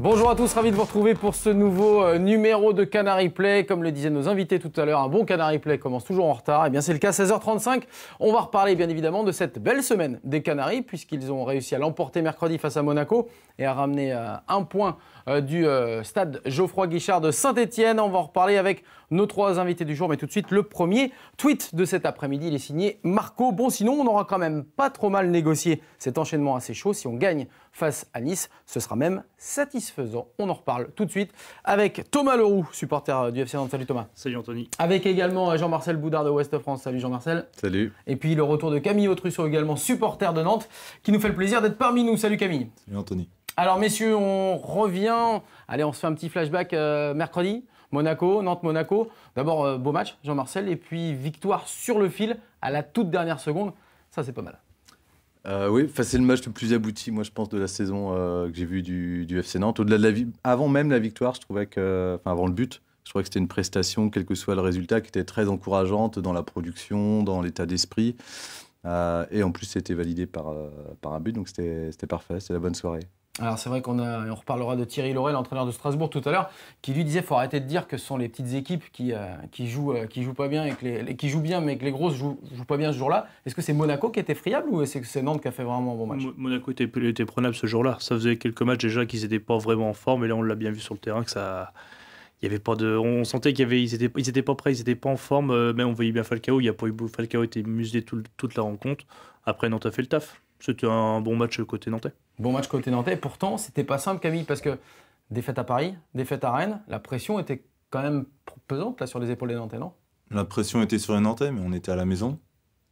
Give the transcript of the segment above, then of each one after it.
Bonjour à tous, ravi de vous retrouver pour ce nouveau numéro de Canary Play. Comme le disaient nos invités tout à l'heure, un bon Canary Play commence toujours en retard. Et bien c'est le cas, 16h35. On va reparler bien évidemment de cette belle semaine des Canaries, puisqu'ils ont réussi à l'emporter mercredi face à Monaco et à ramener un point du stade Geoffroy Guichard de Saint-Etienne. On va en reparler avec nos trois invités du jour, mais tout de suite le premier tweet de cet après-midi, il est signé Marco. Bon, sinon on aura quand même pas trop mal négocié cet enchaînement assez chaud. Si on gagne face à Nice, ce sera même satisfaisant. On en reparle tout de suite avec Thomas Leroux, supporter du FC Nantes. Salut Thomas. Salut Anthony. Avec également Jean-Marcel Boudard de Ouest France. Salut Jean-Marcel. Salut. Et puis le retour de Camille Autrusso, également supporter de Nantes, qui nous fait le plaisir d'être parmi nous. Salut Camille. Salut Anthony. Alors messieurs, on revient. Allez, on se fait un petit flashback mercredi. Monaco, Nantes-Monaco. D'abord, beau match, Jean-Marcel. Et puis victoire sur le fil à la toute dernière seconde. Ça, c'est pas mal. Oui, c'est le match le plus abouti, moi, je pense, de la saison que j'ai vu du FC Nantes. Au-delà de avant même la victoire, je trouvais que, avant le but, je trouvais que c'était une prestation, quel que soit le résultat, qui était très encourageante dans la production, dans l'état d'esprit. Et en plus, c'était validé par un but, donc c'était parfait, c'était la bonne soirée. Alors c'est vrai on reparlera de Thierry Laurey, l'entraîneur de Strasbourg tout à l'heure, qui lui disait qu'il faut arrêter de dire que ce sont les petites équipes qui jouent pas bien et qui jouent bien, mais que les grosses jouent pas bien ce jour-là. Est-ce que c'est Monaco qui était friable ou est-ce que c'est Nantes qui a fait vraiment un bon match? Monaco était prenable ce jour-là. Ça faisait quelques matchs déjà qu'ils n'étaient pas vraiment en forme, et là on l'a bien vu sur le terrain que ça. Il y avait pas de, on sentait qu'ils étaient pas prêts, ils étaient pas en forme. Mais on voyait bien Falcao. Falcao était muselé toute la rencontre. Après Nantes a fait le taf. C'était un bon match côté nantais. Bon match côté nantais. Pourtant, c'était pas simple, Camille, parce que défaite à Paris, défaite à Rennes, la pression était quand même pesante là sur les épaules des Nantais, non? La pression était sur les Nantais, mais on était à la maison.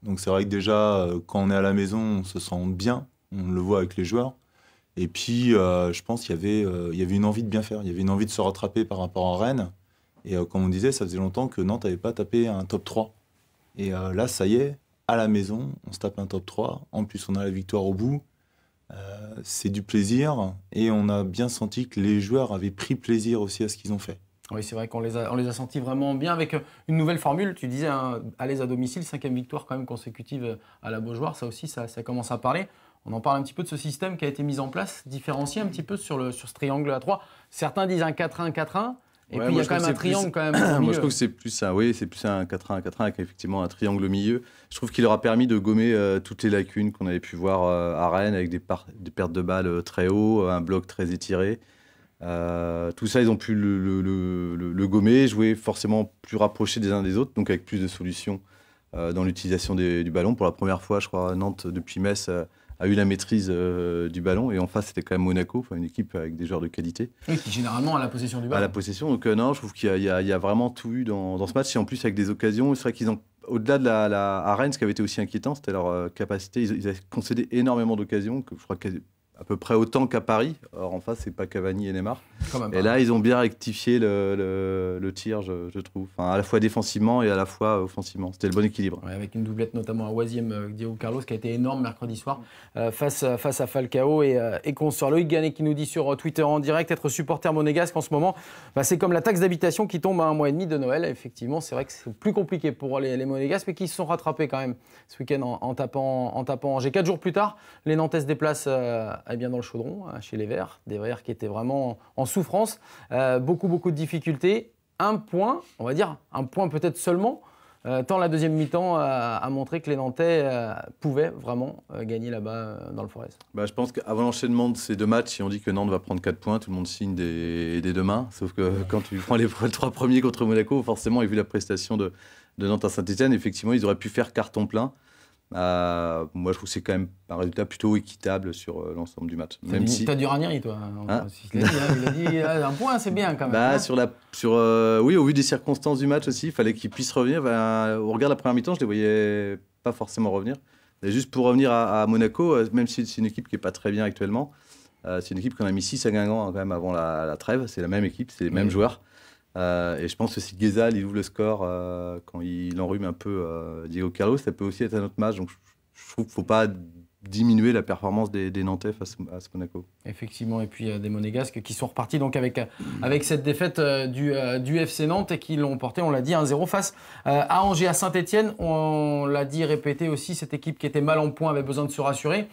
Donc c'est vrai que déjà, quand on est à la maison, on se sent bien. On le voit avec les joueurs. Et puis, je pense qu'il y avait une envie de bien faire. Il y avait une envie de se rattraper par rapport à Rennes. Et comme on disait, ça faisait longtemps que Nantes n'avait pas tapé un top 3. Et là, ça y est, à la maison, on se tape un top 3. En plus, on a la victoire au bout. C'est du plaisir. Et on a bien senti que les joueurs avaient pris plaisir aussi à ce qu'ils ont fait. Oui, c'est vrai qu'on les a sentis vraiment bien avec une nouvelle formule. Tu disais, à l'aise à domicile, 5e victoire quand même consécutive à la Beaujoire. Ça aussi, ça commence à parler. On en parle un petit peu de ce système qui a été mis en place, différencié un petit peu sur ce triangle à 3. Certains disent un 4-1, 4-1. Et puis il y a quand même un triangle quand même. Moi je trouve que c'est plus un 4-1, 4-1 avec effectivement un triangle au milieu. Je trouve qu'il leur a permis de gommer toutes les lacunes qu'on avait pu voir à Rennes avec des pertes de balles très haut, un bloc très étiré. Tout ça, ils ont pu le gommer, jouer forcément plus rapprochés des uns des autres, donc avec plus de solutions dans l'utilisation du ballon. Pour la première fois, je crois, Nantes, depuis Metz, a eu la maîtrise du ballon. Et en face, c'était quand même Monaco, une équipe avec des joueurs de qualité. Oui, qui généralement a la possession du ballon. À la possession. Donc non, je trouve qu'il y a vraiment tout eu dans ce match. Et en plus, avec des occasions, c'est vrai qu'ils ont, au-delà de à Rennes, ce qui avait été aussi inquiétant, c'était leur capacité. Ils avaient concédé énormément d'occasions, que je crois à peu près autant qu'à Paris. Or, en face, c'est pas Cavani et Neymar. Et là, ils ont bien rectifié le tir, je trouve. Enfin, à la fois défensivement et à la fois offensivement. C'était le bon équilibre. Ouais, avec une doublette notamment à Oisiem, Diego Carlos, qui a été énorme mercredi soir face à Falcao et consorts. Loïc Ganet qui nous dit sur Twitter en direct, être supporter monégasque en ce moment, c'est comme la taxe d'habitation qui tombe à 1 mois et demi de Noël. Effectivement, c'est vrai que c'est plus compliqué pour les monégasques, mais qui se sont rattrapés quand même ce week-end en tapant Angers. 4 jours plus tard, les Nantais se déplacent bien dans le chaudron, chez les Verts, des Verts qui étaient vraiment en souffrance, beaucoup de difficultés, un point, on va dire, un point peut-être seulement, tant la deuxième mi-temps a montré que les Nantais pouvaient vraiment gagner là-bas dans le Forez. Je pense qu'avant l'enchaînement de ces deux matchs, si on dit que Nantes va prendre 4 points, tout le monde signe des deux mains, sauf que quand tu prends les 3 premiers contre Monaco, forcément, et vu la prestation de Nantes à Saint-Etienne, effectivement, ils auraient pu faire carton plein. Moi, je trouve que c'est quand même un résultat plutôt équitable sur l'ensemble du match. T'as du Ranieri, toi. Hein, il a dit un point, c'est bien quand même. Oui, au vu des circonstances du match aussi, il fallait qu'ils puissent revenir. Au regard de la première mi-temps, je ne les voyais pas forcément revenir. Et juste pour revenir à Monaco, même si c'est une équipe qui n'est pas très bien actuellement, c'est une équipe qu'on a mis 6 à Guingamp quand même avant la trêve. C'est la même équipe, c'est les mêmes joueurs. Et je pense que si Guézal il ouvre le score quand il enrhume un peu Diego Carlos, ça peut aussi être un autre match. Donc je trouve qu'il ne faut pas diminuer la performance des Nantais face à ce Monaco. Effectivement, et puis des Monégasques qui sont repartis donc avec cette défaite du FC Nantes et qui l'ont porté, on l'a dit, 1-0 face à Angers, à Saint-Etienne. On l'a dit, répété aussi, cette équipe qui était mal en point avait besoin de se rassurer.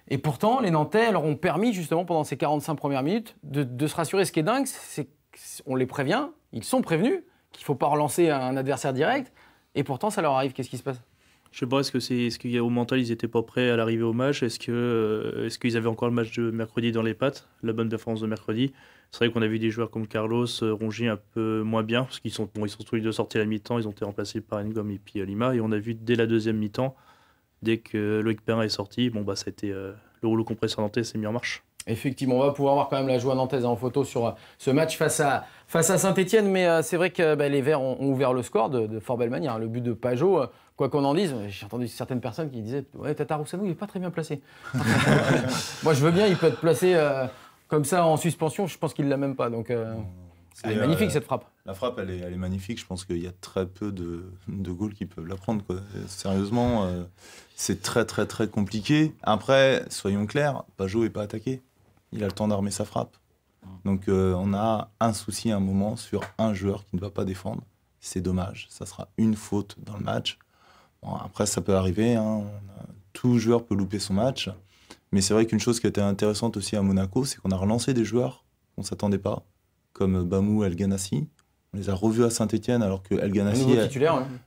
Et pourtant, les Nantais leur ont permis, justement, pendant ces 45 premières minutes, de se rassurer. Ce qui est dingue, c'est qu'on les prévient, ils sont prévenus, qu'il ne faut pas relancer un adversaire direct. Et pourtant, ça leur arrive. Qu'est-ce qui se passe? Je sais pas, est-ce qu'au mental, ils n'étaient pas prêts à l'arrivée au match? Est-ce qu'ils avaient encore le match de mercredi dans les pattes, la bonne performance de mercredi? C'est vrai qu'on a vu des joueurs comme Carlos, Rongier un peu moins bien, parce qu'ils sont tous les deux sortis à la mi-temps, ils ont été remplacés par Ngom et puis Lima. Et on a vu dès la deuxième mi-temps, dès que Loïc Perrin est sorti, ça a été le rouleau compresseur nantais s'est mis en marche. Effectivement, on va pouvoir voir quand même la joie nantaise en photo sur ce match face à Saint-Etienne. Mais c'est vrai que les Verts ont ouvert le score de fort belle manière. Le but de Pajot, quoi qu'on en dise, j'ai entendu certaines personnes qui disaient « Ouais, Tata Roussanou, il n'est pas très bien placé. » Moi, je veux bien, il peut être placé comme ça en suspension. Je pense qu'il ne l'a même pas. Donc, elle est magnifique, cette frappe. La frappe, elle est magnifique. Je pense qu'il y a très peu de goals qui peuvent la prendre, quoi. Sérieusement, c'est très, très, très compliqué. Après, soyons clairs, Pajot n'est pas attaqué. Il a le temps d'armer sa frappe. Donc on a un souci à un moment sur un joueur qui ne va pas défendre. C'est dommage. Ça sera une faute dans le match. Bon, après, ça peut arriver. Tout joueur peut louper son match. Mais c'est vrai qu'une chose qui a été intéressante aussi à Monaco, c'est qu'on a relancé des joueurs qu'on ne s'attendait pas, comme Bamou, El Ghanassi. On les a revus à Saint-Etienne alors que El Ghanassi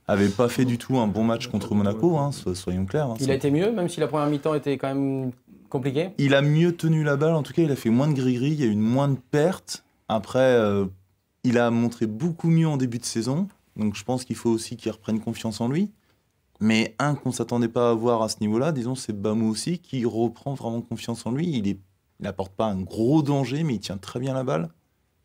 n'avait pas fait du tout un bon match contre Monaco, soyons clairs. Il a été mieux, même si la première mi-temps était quand même compliquée. Il a mieux tenu la balle, en tout cas il a fait moins de gris-gris, il y a eu moins de pertes. Après, il a montré beaucoup mieux en début de saison, donc je pense qu'il faut aussi qu'il reprenne confiance en lui. Mais un qu'on ne s'attendait pas à voir à ce niveau-là, disons, c'est Bamou aussi, qui reprend vraiment confiance en lui. Il n'apporte pas un gros danger, mais il tient très bien la balle.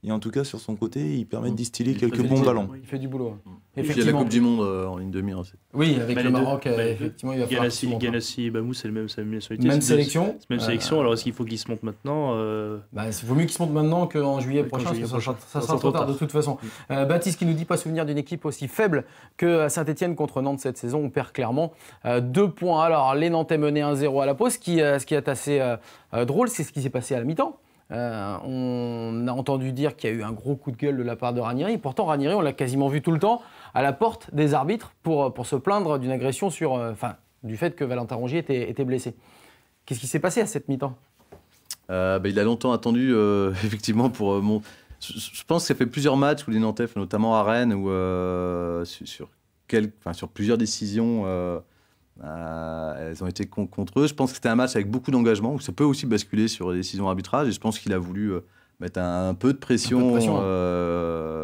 Et en tout cas, sur son côté, il permet de distiller quelques bons ballons. Il fait du boulot. Et puis il y a la Coupe du Monde en ligne demi aussi. Oui, avec le Maroc, effectivement, il va falloir qu'il se monte. Ganassi et Bamou, c'est la même nationalité. Même sélection. Même sélection. Alors, est-ce qu'il faut qu'il se monte maintenant Il vaut mieux qu'il se monte maintenant qu'en juillet prochain, parce que ça sera trop tard de toute façon. Baptiste qui nous dit pas souvenir d'une équipe aussi faible que Saint-Etienne contre Nantes cette saison. On perd clairement 2 points. Alors, les Nantais menaient 1-0 à la pause. Ce qui est assez drôle, c'est ce qui s'est passé à la mi-temps. On a entendu dire qu'il y a eu un gros coup de gueule de la part de Ranieri. Pourtant, Ranieri, on l'a quasiment vu tout le temps à la porte des arbitres pour se plaindre d'une agression du fait que Valentin Rongier était blessé. Qu'est-ce qui s'est passé à cette mi-temps? Il a longtemps attendu, effectivement, pour je pense que ça fait plusieurs matchs où les Nantais, notamment à Rennes, où sur plusieurs décisions, elles ont été contre eux. Je pense que c'était un match avec beaucoup d'engagement, où ça peut aussi basculer sur les décisions d'arbitrage. Et je pense qu'il a voulu mettre un peu de pression.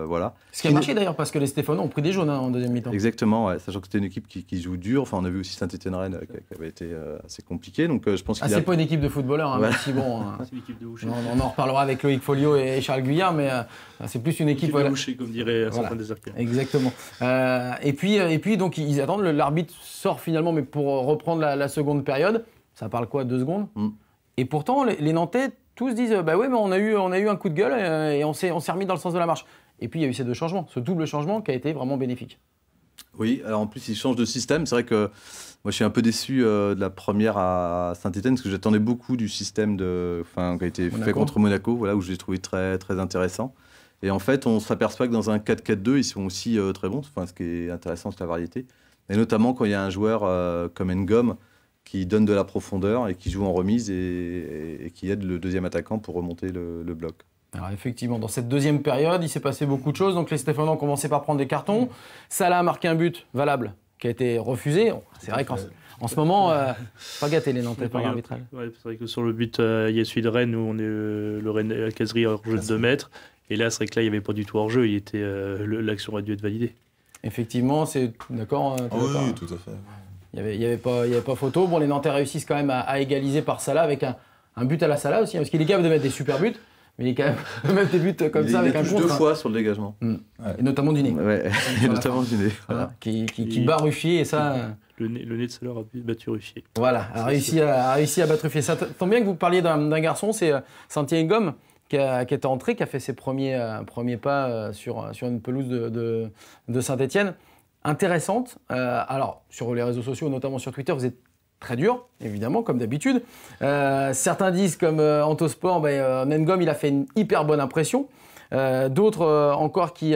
Voilà. Ce qui a marché d'ailleurs, parce que les Stéphanois ont pris des jaunes en deuxième mi-temps. Exactement, ouais, sachant que c'était une équipe qui joue dur. Enfin, on a vu aussi Saint-Etienne-Rennes qui avait été assez compliqué. Donc, je pense qu'il c'est pas une équipe de footballeurs, même si bon. C'est une équipe de Houchet. On en reparlera avec Loïc Folio et Charles Guyard, mais c'est plus une équipe de Houchet, comme dirait certains des acteurs. Exactement. Et puis, donc, ils attendent. L'arbitre sort finalement, mais pour reprendre la seconde période, ça parle quoi, 2 secondes? Et pourtant, les Nantais tous disent mais on a eu un coup de gueule et on s'est remis dans le sens de la marche. Et puis il y a eu ces 2 changements, ce double changement qui a été vraiment bénéfique. Oui, alors en plus ils changent de système. C'est vrai que moi je suis un peu déçu de la première à Saint-Etienne parce que j'attendais beaucoup du système qui a été fait contre Monaco, où je l'ai trouvé très, très intéressant. Et en fait on s'aperçoit que dans un 4-4-2 ils sont aussi très bons. Ce qui est intéressant c'est la variété. Et notamment quand il y a un joueur comme Ngom qui donne de la profondeur et qui joue en remise et qui aide le deuxième attaquant pour remonter le bloc. Alors effectivement, dans cette deuxième période, il s'est passé beaucoup de choses. Donc les Stéphanois ont commencé par prendre des cartons. Salah a marqué un but valable qui a été refusé. C'est vrai qu'en ce moment, pas gâté les Nantais par l'arbitrage. Ouais, c'est vrai que sur le but, il y a celui de Rennes où on est le Rennes à Cazerie hors-jeu de 2 mètres. Et là, c'est vrai que là, il n'y avait pas du tout hors-jeu. L'action aurait dû être validée. Effectivement, c'est d'accord. Oui, tout à fait. Il n'y avait pas photo. Bon, les Nantais réussissent quand même à égaliser par Salah avec un but à la Salah aussi, parce qu'il est capable de mettre des super buts, mais il est capable de mettre des buts comme ça avec un contre. 2 fois sur le dégagement. Et notamment du nez. Ouais, et notamment du nez. Voilà. Qui bat Ruffier et ça. Le nez de Salah a battu Ruffier. Voilà, a réussi à battre Ruffier. Ça tombe bien que vous parliez d'un garçon, c'est Santiago Ngom qui est entré, qui a fait ses premiers pas sur une pelouse de Saint-Etienne. Intéressante. Alors, sur les réseaux sociaux, notamment sur Twitter, vous êtes très dur, évidemment, comme d'habitude. Certains disent, comme Antosport, Ngom, il a fait une hyper bonne impression. D'autres encore qui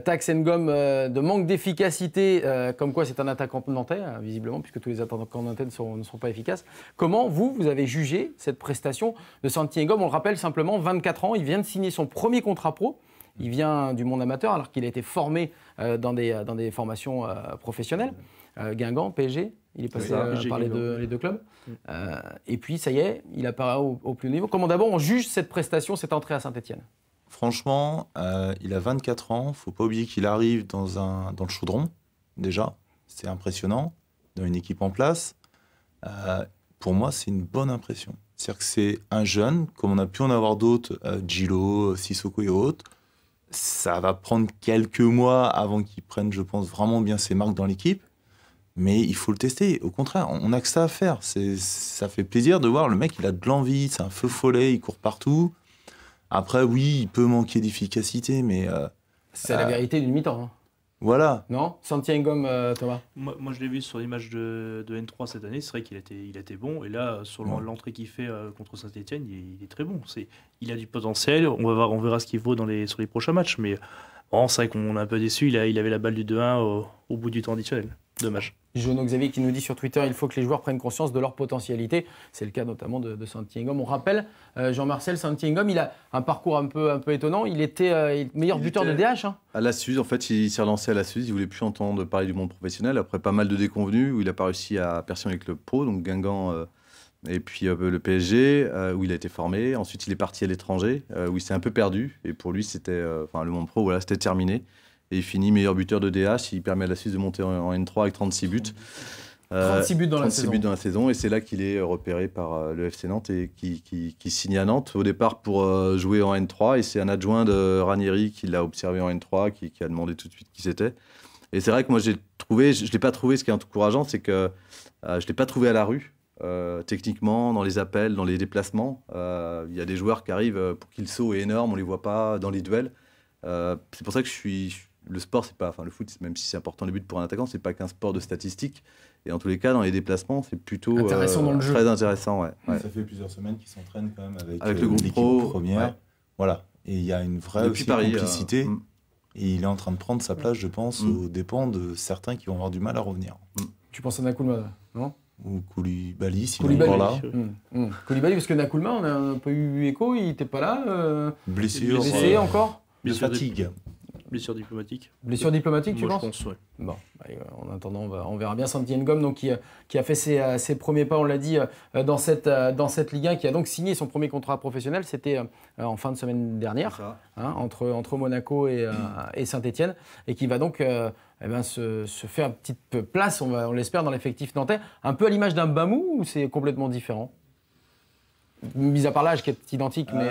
taxent Ngom de manque d'efficacité, comme quoi c'est un attaquant nantais, visiblement, puisque tous les attaquants nantais ne sont pas efficaces. Comment vous avez jugé cette prestation de Santi Ngom? On le rappelle simplement, 24 ans, il vient de signer son premier contrat pro. Il vient du monde amateur alors qu'il a été formé dans des formations professionnelles. Guingamp, PSG, il est passé par les deux clubs. Et puis, ça y est, il apparaît au plus haut niveau. Comment d'abord on juge cette prestation, cette entrée à Saint-Etienne? Franchement, il a 24 ans. Il ne faut pas oublier qu'il arrive dans le chaudron, déjà. C'est impressionnant, dans une équipe en place. Pour moi, c'est une bonne impression. C'est-à-dire que c'est un jeune, comme on a pu en avoir d'autres, Gilo, Sissoko et autres. Ça va prendre quelques mois avant qu'il prenne, je pense, vraiment bien ses marques dans l'équipe. Mais il faut le tester. Au contraire, on n'a que ça à faire. Ça fait plaisir de voir le mec, il a de l'envie, c'est un feu follet, il court partout. Après, oui, il peut manquer d'efficacité, mais... c'est la vérité d'une mi-temps. Hein. Voilà. Non? Santi Ngom, Thomas? Moi, je l'ai vu sur l'image de N3 cette année. C'est vrai qu'il était bon. Et là, sur l'entrée qu'il fait contre Saint-Etienne, il est très bon. Il a du potentiel. On verra ce qu'il vaut sur les prochains matchs. Mais bon, c'est vrai qu'on est un peu déçu. Il avait la balle du 2-1 au bout du temps additionnel. Dommage. Jono Xavier qui nous dit sur Twitter, il faut que les joueurs prennent conscience de leur potentialité. C'est le cas notamment de Santi Ngom. On rappelle, Jean-Marcel, Santi Ngom, il a un parcours un peu étonnant. Il était meilleur buteur de DH. Hein. À la Suze, en fait, il s'est relancé à la Suze. Il voulait plus entendre parler du monde professionnel. Après pas mal de déconvenus, où il n'a pas réussi à percer les clubs pro, donc Guingamp et puis le PSG, où il a été formé. Ensuite, il est parti à l'étranger, où il s'est un peu perdu. Et pour lui, c'était le monde pro, voilà, c'était terminé. Et il finit meilleur buteur de DH. Il permet à la Suisse de monter en N3 avec 36 buts. 36 buts dans la saison. 36 buts dans la saison. Et c'est là qu'il est repéré par le FC Nantes et qui signe à Nantes au départ pour jouer en N3. Et c'est un adjoint de Ranieri qui l'a observé en N3, qui a demandé tout de suite qui c'était. Et c'est vrai que moi, je ne l'ai pas trouvé, ce qui est encourageant, c'est que je ne l'ai pas trouvé à la rue. Techniquement, dans les appels, dans les déplacements. Il y a des joueurs qui arrivent pour qui le saut est énorme, on ne les voit pas dans les duels. C'est pour ça que le sport, c'est pas, le foot, même si c'est important les buts pour un attaquant, c'est pas qu'un sport de statistiques. Et en tous les cas, dans les déplacements, c'est plutôt intéressant dans le jeu. Très intéressant. Ouais. Ça fait plusieurs semaines qu'ils s'entraînent quand même avec le groupe l'équipe pro, première. Ouais. Voilà. Et il y a une vraie aussi complicité. Et il est en train de prendre sa place, je pense, aux dépens de certains qui vont avoir du mal à revenir. Tu penses à Nakoulma, non? Ou Koulibaly, s'il est encore là. Koulibaly, parce que Nakoulma, on a un peu eu écho, il n'était pas là. Blessure. Blessé encore. De fatigue. Blessure diplomatique. Blessure diplomatique, tu penses? Je pense, ouais. Bon, en attendant, on verra bien Santi Ngom, donc, qui a fait ses premiers pas, on l'a dit, dans cette Ligue 1, qui a donc signé son premier contrat professionnel. C'était en fin de semaine dernière, entre Monaco et Saint-Etienne, et qui va donc se faire une petite place, on l'espère, dans l'effectif nantais, un peu à l'image d'un Bamou, ou c'est complètement différent? Mis à part l'âge qui est identique, mais...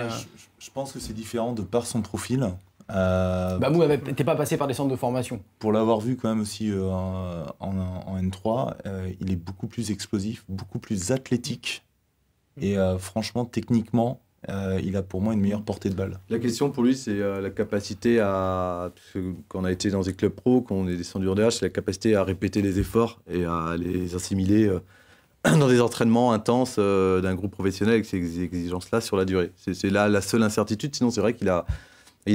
Je pense que c'est différent de par son profil. Bamou n'était pas passé par des centres de formation. Pour l'avoir vu quand même aussi en N3, il est beaucoup plus explosif, beaucoup plus athlétique. Et franchement, techniquement, il a pour moi une meilleure portée de balle. La question pour lui, c'est la capacité à... Quand on a été dans des clubs pro, quand on est descendu en DH, c'est la capacité à répéter les efforts et à les assimiler dans des entraînements intenses d'un groupe professionnel avec ces exigences-là sur la durée. C'est là la seule incertitude. Sinon, c'est vrai qu'il a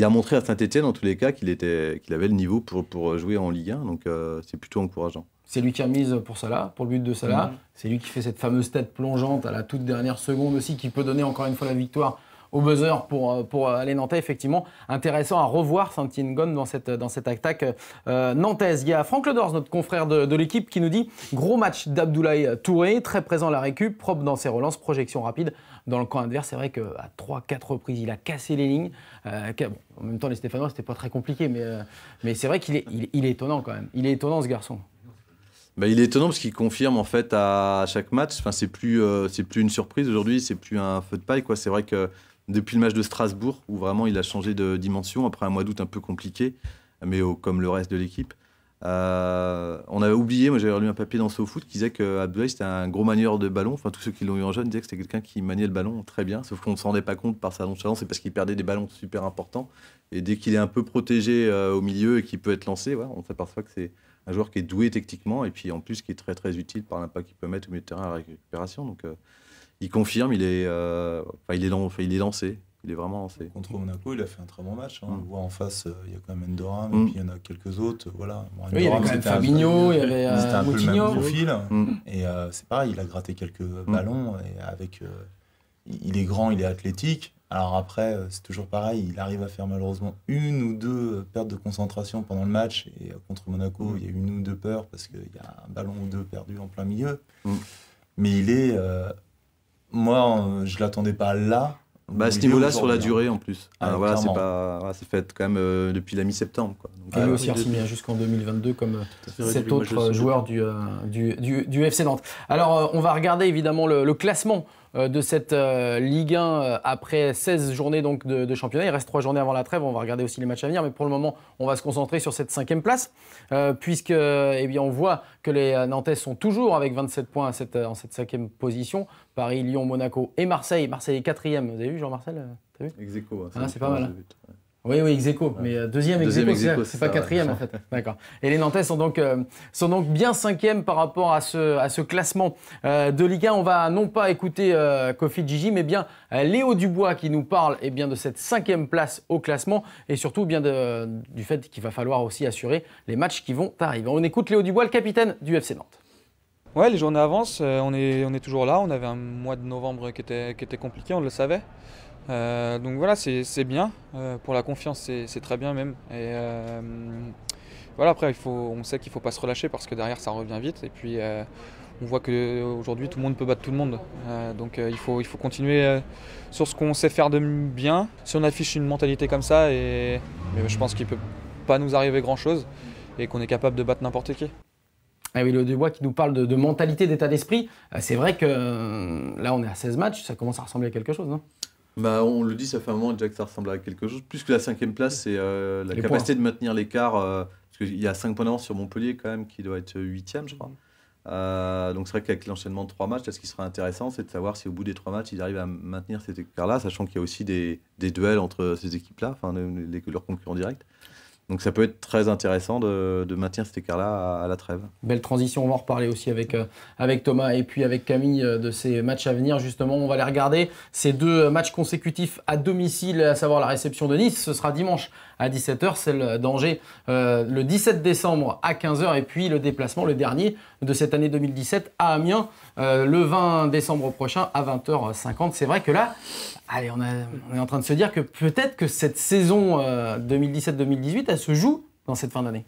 montré à Saint-Etienne, en tous les cas, qu'il avait le niveau pour jouer en Ligue 1. Donc, c'est plutôt encourageant. C'est lui qui a mise pour Salah, pour le but de Salah. C'est lui qui fait cette fameuse tête plongeante à la toute dernière seconde aussi, qui peut donner encore une fois la victoire au buzzer pour les Nantais, effectivement. Intéressant à revoir Santi Ngom dans cette attaque nantaise. Il y a Franck Ledors, notre confrère de l'équipe, qui nous dit « Gros match d'Abdoulaye Touré, très présent à la récup, propre dans ses relances, projection rapide dans le camp adverse. » C'est vrai qu'à 3-4 reprises, il a cassé les lignes. En même temps, les Stéphanois, c'était pas très compliqué, mais c'est vrai qu'il est étonnant quand même. Il est étonnant, ce garçon. Il est étonnant parce qu'il confirme en fait à chaque match. Enfin, c'est plus une surprise aujourd'hui, c'est plus un feu de paille, quoi. C'est vrai que depuis le match de Strasbourg, où vraiment il a changé de dimension, après un mois d'août un peu compliqué, mais comme le reste de l'équipe, on avait oublié, moi j'avais lu un papier dans SoFoot qui disait qu'Abdoulaye c'était un gros manieur de ballon. Enfin, tous ceux qui l'ont eu en jeune disaient que c'était quelqu'un qui maniait le ballon très bien, sauf qu'on ne se rendait pas compte par sa nonchalance, c'est parce qu'il perdait des ballons super importants. Et dès qu'il est un peu protégé au milieu et qu'il peut être lancé, on s'aperçoit que c'est un joueur qui est doué techniquement et puis en plus qui est très très utile par l'impact qu'il peut mettre au milieu de terrain à la récupération. Donc il confirme, il est lancé. Il est vraiment lancé. Contre Monaco, il a fait un très bon match. On le voit en face, il y a quand même Endoram, et puis il y en a quelques autres. Voilà. Bon, il y avait quand même Fabinho, il y avait c'était un peu le même profil. Et c'est pareil, il a gratté quelques ballons. Et avec, il est grand, il est athlétique. Alors après, c'est toujours pareil, il arrive à faire malheureusement 1 ou 2 pertes de concentration pendant le match. Et contre Monaco, il y a 1 ou 2 peurs parce qu'il y a un ballon ou 2 perdu en plein milieu. Mais il est... moi, je ne l'attendais pas là. À ce niveau-là, sur la durée en plus. Voilà, c'est fait quand même depuis la mi-septembre. Il est aussi signé jusqu'en 2022 comme cet autre joueur du FC Nantes. Alors, on va regarder évidemment le classement de cette Ligue 1 après 16 journées donc, de championnat. Il reste 3 journées avant la trêve. On va regarder aussi les matchs à venir. Mais pour le moment, on va se concentrer sur cette 5e place. Puisque, on voit que les Nantais sont toujours avec 27 points en cette 5e position. Paris, Lyon, Monaco et Marseille. Marseille est 4e. Vous avez vu, Jean-Marcel? T'as vu? Ex-aequo. C'est pas mal. Oui, ex-aequo, mais deuxième ex-aequo, c'est pas 4e en fait. D'accord. Et les Nantais sont donc bien 5e par rapport à ce classement de Ligue 1. On va non pas écouter Kofi Gigi, mais bien Léo Dubois qui nous parle de cette 5e place au classement et surtout bien du fait qu'il va falloir aussi assurer les matchs qui vont arriver. On écoute Léo Dubois, le capitaine du FC Nantes. Ouais, les journées avancent, on est toujours là. On avait un mois de novembre qui était compliqué, on le savait. Donc voilà, c'est bien. Pour la confiance, c'est très bien même. Et voilà, après, on sait qu'il ne faut pas se relâcher parce que derrière, ça revient vite. Et puis, on voit qu'aujourd'hui, tout le monde peut battre tout le monde. Donc il faut continuer sur ce qu'on sait faire de bien. Si on affiche une mentalité comme ça, je pense qu'il ne peut pas nous arriver grand-chose et qu'on est capable de battre n'importe qui. Ah oui, Léo Dubois qui nous parle de mentalité, d'état d'esprit. C'est vrai que là, on est à 16 matchs, ça commence à ressembler à quelque chose, non ? On le dit, ça fait un moment déjà que ça ressemble à quelque chose. Plus que la 5e place, c'est la capacité de maintenir l'écart. Parce qu'il y a 5 points d'avance sur Montpellier, quand même, qui doit être 8e, je crois. Donc c'est vrai qu'avec l'enchaînement de 3 matchs, là, ce qui sera intéressant, c'est de savoir si au bout des 3 matchs, ils arrivent à maintenir cet écart-là, sachant qu'il y a aussi des duels entre ces équipes-là, leurs concurrents directs. Donc ça peut être très intéressant de maintenir cet écart-là à la trêve. Belle transition, on va en reparler aussi avec Thomas et puis avec Camille de ces matchs à venir. Justement, on va les regarder. Ces 2 matchs consécutifs à domicile, à savoir la réception de Nice, ce sera dimanche à 17h, celle d'Angers le 17 décembre à 15h et puis le déplacement, le dernier de cette année 2017 à Amiens le 20 décembre prochain à 20h50. C'est vrai que là, on est en train de se dire que peut-être que cette saison 2017-2018, elle se joue dans cette fin d'année.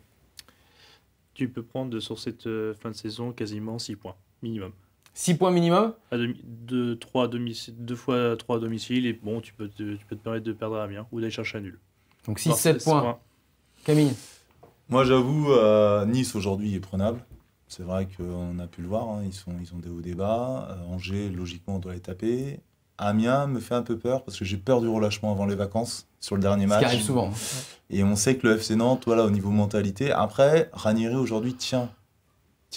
Tu peux prendre sur cette fin de saison quasiment 6 points minimum. 6 points minimum? 2 fois 3 à domicile et bon, tu peux te permettre de perdre à Amiens ou d'aller chercher un nul. Donc 6-7 points. Camille? Moi j'avoue, Nice aujourd'hui est prenable. C'est vrai qu'on a pu le voir, ils ont des hauts des bas. Angers, logiquement, on doit les taper. Amiens me fait un peu peur parce que j'ai peur du relâchement avant les vacances sur le dernier match. Ce qui arrive souvent. Et on sait que le FC Nantes, voilà, au niveau mentalité. Après, Ranieri aujourd'hui tient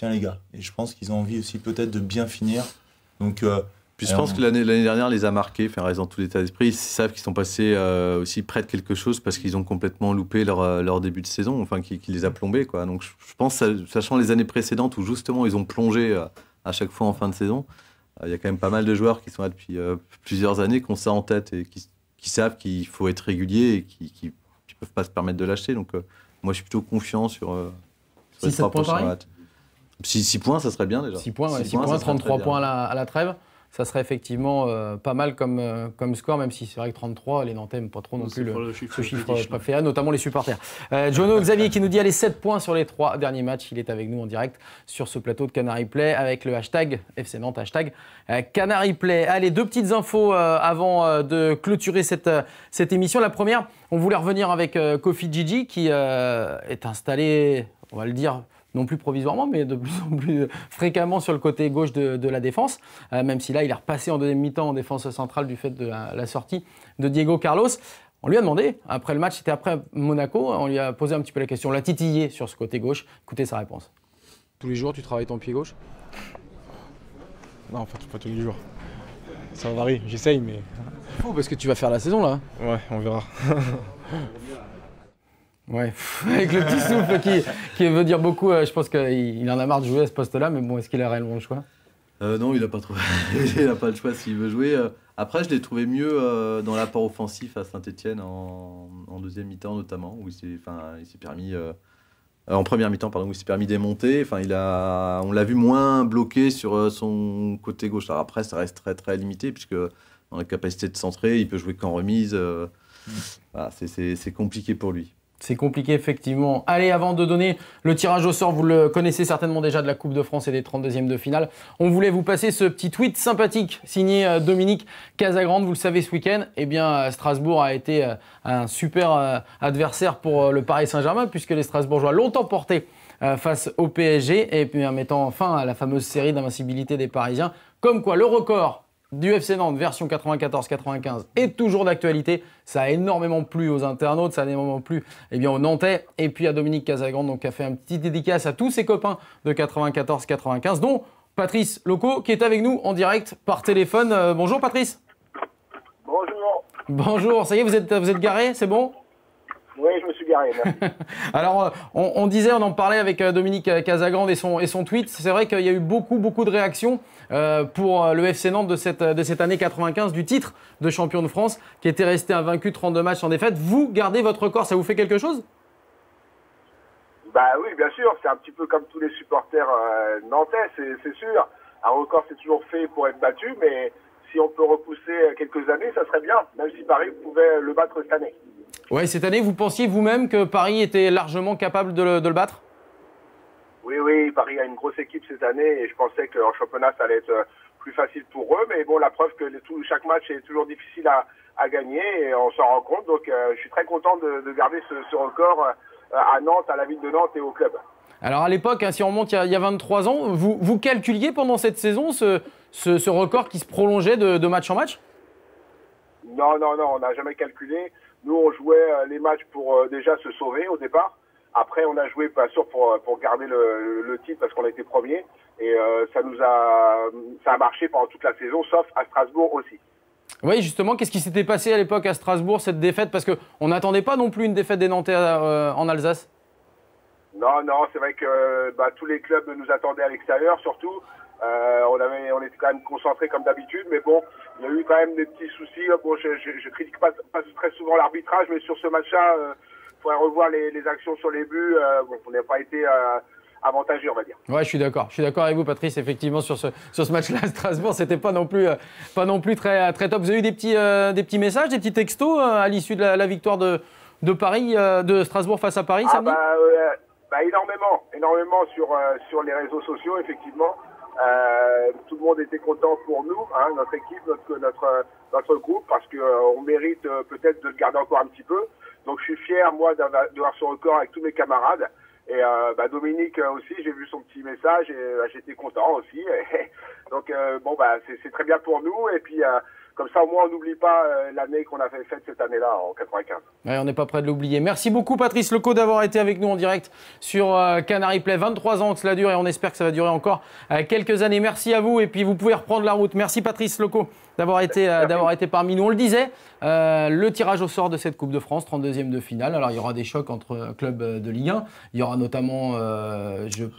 les gars. Et je pense qu'ils ont envie aussi peut-être de bien finir. Donc, puis je pense que l'année dernière les a marqués, raison tout l'état d'esprit. Ils savent qu'ils sont passés aussi près de quelque chose parce qu'ils ont complètement loupé leur début de saison, qui les a plombés, quoi. Donc je pense, sachant les années précédentes où justement ils ont plongé à chaque fois en fin de saison, il y a quand même pas mal de joueurs qui sont là depuis plusieurs années, qui ont ça en tête et qui savent qu'il faut être régulier et qui ne peuvent pas se permettre de lâcher. Donc moi je suis plutôt confiant sur les 3 prochains matchs. 6 points, ça serait bien déjà. 6 points, 33 points à la trêve. Ça serait effectivement pas mal comme score, même si c'est vrai que 33, les Nantais n'aiment pas trop non plus ce chiffre préféré, notamment les supporters. Jono Xavier qui nous dit allez 7 points sur les 3 derniers matchs. Il est avec nous en direct sur ce plateau de Canary Play avec le hashtag FC Nantes, hashtag Canary Play. Allez, 2 petites infos avant de clôturer cette émission. La première, on voulait revenir avec Kofi Gigi qui est installé, on va le dire, non plus provisoirement, mais de plus en plus fréquemment sur le côté gauche de la défense, même si là, il est repassé en deuxième mi-temps en défense centrale du fait de la sortie de Diego Carlos. On lui a demandé, après le match, c'était après Monaco, on lui a posé un petit peu la question, on l'a titillé sur ce côté gauche. Écoutez sa réponse. Tous les jours, tu travailles ton pied gauche? Non, pas tous les jours. Ça varie, j'essaye, mais... Oh, parce que tu vas faire la saison, là. Ouais, on verra. Ouais, avec le petit souffle qui veut dire beaucoup, je pense qu'il en a marre de jouer à ce poste-là, mais bon, est-ce qu'il a réellement le choix? Non, il n'a pas trop. Il n'a pas le choix s'il veut jouer. Après, je l'ai trouvé mieux dans l'apport offensif à Saint-Etienne en deuxième mi-temps notamment, où il s'est permis... en première mi-temps, pardon, où il s'est permis des montées. Enfin, on l'a vu moins bloqué sur son côté gauche. Alors après, ça reste très très limité, puisque dans la capacité de centrer, il peut jouer qu'en remise. Voilà, c'est compliqué pour lui. C'est compliqué, effectivement. Allez, avant de donner le tirage au sort, vous le connaissez certainement déjà de la Coupe de France et des 32e de finale, on voulait vous passer ce petit tweet sympathique signé Dominique Casagrande. Vous le savez, ce week-end, eh bien, Strasbourg a été un super adversaire pour le Paris Saint-Germain, puisque les Strasbourgeois l'ont emporté face au PSG, et puis en mettant fin à la fameuse série d'invincibilité des Parisiens. Comme quoi, le record du FC Nantes version 94-95 est toujours d'actualité. Ça a énormément plu aux internautes, ça a énormément plu aux Nantais et puis à Dominique Casagrande, donc qui a fait un petit dédicace à tous ses copains de 94-95, dont Patrice Loco qui est avec nous en direct par téléphone. Bonjour Patrice. Bonjour. Bonjour, ça y est, vous êtes garé, c'est bon? Oui, je me suis garé. Merci. Alors, on disait, on en parlait avec Dominique Casagrande et son tweet. C'est vrai qu'il y a eu beaucoup de réactions pour le FC Nantes de cette année 95, du titre de champion de France, qui était resté invaincu 32 matchs sans défaite. Vous gardez votre record, ça vous fait quelque chose? Bah oui, bien sûr. C'est un petit peu comme tous les supporters nantais, c'est sûr. Un record, c'est toujours fait pour être battu, mais si on peut repousser quelques années, ça serait bien, même si Paris pouvait le battre cette année. Oui, cette année, vous pensiez vous-même que Paris était largement capable de le battre? Oui, Paris a une grosse équipe cette année et je pensais qu'en championnat, ça allait être plus facile pour eux. Mais bon, la preuve que chaque match est toujours difficile à gagner et on s'en rend compte. Donc, je suis très content de garder ce record à Nantes, à la ville de Nantes et au club. Alors, à l'époque, si on remonte il y a 23 ans, vous calculiez pendant cette saison ce record qui se prolongeait de match en match? Non, on n'a jamais calculé. Nous, on jouait les matchs pour déjà se sauver au départ. Après, on a joué, bien sûr, pour garder le titre parce qu'on a été premier. Et ça a marché pendant toute la saison, sauf à Strasbourg aussi. Oui, justement, qu'est-ce qui s'était passé à l'époque à Strasbourg, cette défaite? Parce qu'on n'attendait pas non plus une défaite des Nantais en Alsace. Non, c'est vrai que tous les clubs nous attendaient à l'extérieur, surtout. On était quand même concentrés comme d'habitude, mais bon, il y a eu quand même des petits soucis. Bon, je critique pas très souvent l'arbitrage, mais sur ce match-là, il faudrait revoir les actions sur les buts. On n'a pas été avantageux, on va dire. Ouais, je suis d'accord avec vous, Patrice. Effectivement, sur ce match-là à Strasbourg, c'était pas non plus très top. Vous avez eu des petits messages, des petits textos à l'issue de la victoire de Paris, de Strasbourg face à Paris samedi? Énormément sur les réseaux sociaux, effectivement. Tout le monde était content pour nous, notre équipe, notre groupe, parce qu'on mérite peut-être de le garder encore un petit peu. Donc je suis fier, moi, d'avoir ce record avec tous mes camarades. Et Dominique aussi, j'ai vu son petit message et j'étais content aussi. Donc c'est très bien pour nous. Et puis comme ça, au moins, on n'oublie pas l'année qu'on a faite cette année-là, en 95. Ouais, on n'est pas prêt de l'oublier. Merci beaucoup, Patrice Loco, d'avoir été avec nous en direct sur Canary Play. 23 ans que cela dure et on espère que ça va durer encore quelques années. Merci à vous et puis vous pouvez reprendre la route. Merci, Patrice Loco, d'avoir été parmi nous. On le disait, le tirage au sort de cette Coupe de France, 32e de finale. Alors, il y aura des chocs entre clubs de Ligue 1. Il y aura notamment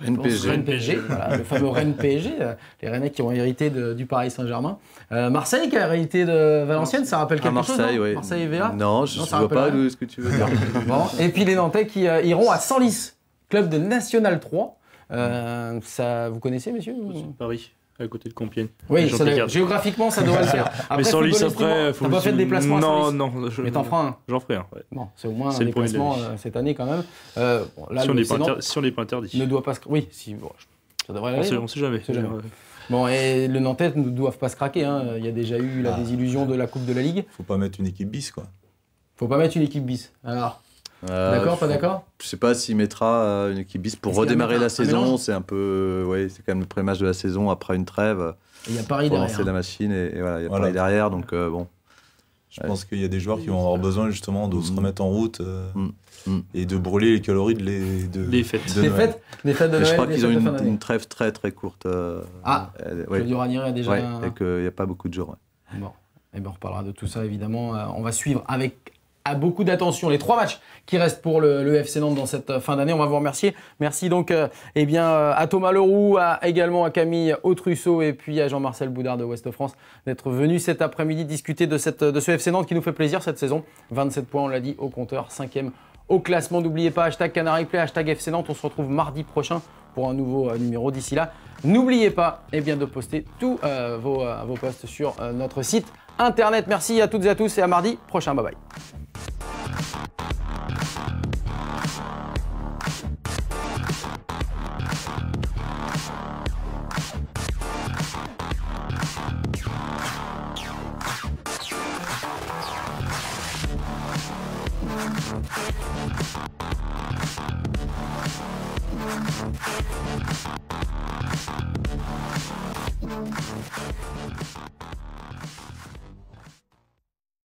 Rennes-PSG, voilà, le fameux Rennes-PSG, les Rennais qui ont hérité du Paris Saint-Germain. Marseille qui a hérité de Valenciennes, ça rappelle quelque chose, non? Oui. Marseille et VA? Non, je ne vois pas ce que tu veux dire. Bon. Et puis les Nantais qui iront à Senlis, club de National 3. Ça, vous connaissez, messieurs? Paris, à côté de Compiègne. Oui, géographiquement, ça devrait le faire. Après, mais Senlis, après, t'as pas fait de déplacement à Senlis? Non. Mais t'en feras un? J'en ferai un, ouais. Bon, c'est au moins un déplacement cette année quand même. Là, si on n'est pas interdit. Ne doit pas se... Oui, ça devrait aller. On sait jamais. Bon, et le Nantais ne doivent pas se craquer. Il y a déjà eu la désillusion de la Coupe de la Ligue. Faut pas mettre une équipe bis, quoi. Faut pas mettre une équipe bis. Alors, d'accord, pas d'accord? Je sais pas s'il mettra une équipe bis pour redémarrer la saison. C'est un peu, c'est quand même le premier match de la saison après une trêve. Il y a Paris derrière. Pour lancer la machine et voilà, il y a Paris derrière, donc bon. Je pense qu'il y a des joueurs qui vont avoir besoin justement de se remettre en route et de brûler les calories des fêtes de Noël. Les fêtes de Noël. Je crois qu'ils ont une trêve très très courte. Claudio Ranieri a déjà... et qu'il n'y a pas beaucoup de jours. Bon, et ben on reparlera de tout ça évidemment. On va suivre avec beaucoup d'attention. Les 3 matchs qui restent pour le FC Nantes dans cette fin d'année. On va vous remercier. Merci donc à Thomas Leroux, également à Camille Autrusso et puis à Jean-Marcel Boudard de Ouest France d'être venus cet après-midi discuter de ce FC Nantes qui nous fait plaisir cette saison. 27 points, on l'a dit, au compteur, 5e au classement. N'oubliez pas, #CanariePlay, #FC Nantes. On se retrouve mardi prochain pour un nouveau numéro. D'ici là, n'oubliez pas de poster tous vos posts sur notre site internet. Merci à toutes et à tous et à mardi prochain. Bye bye.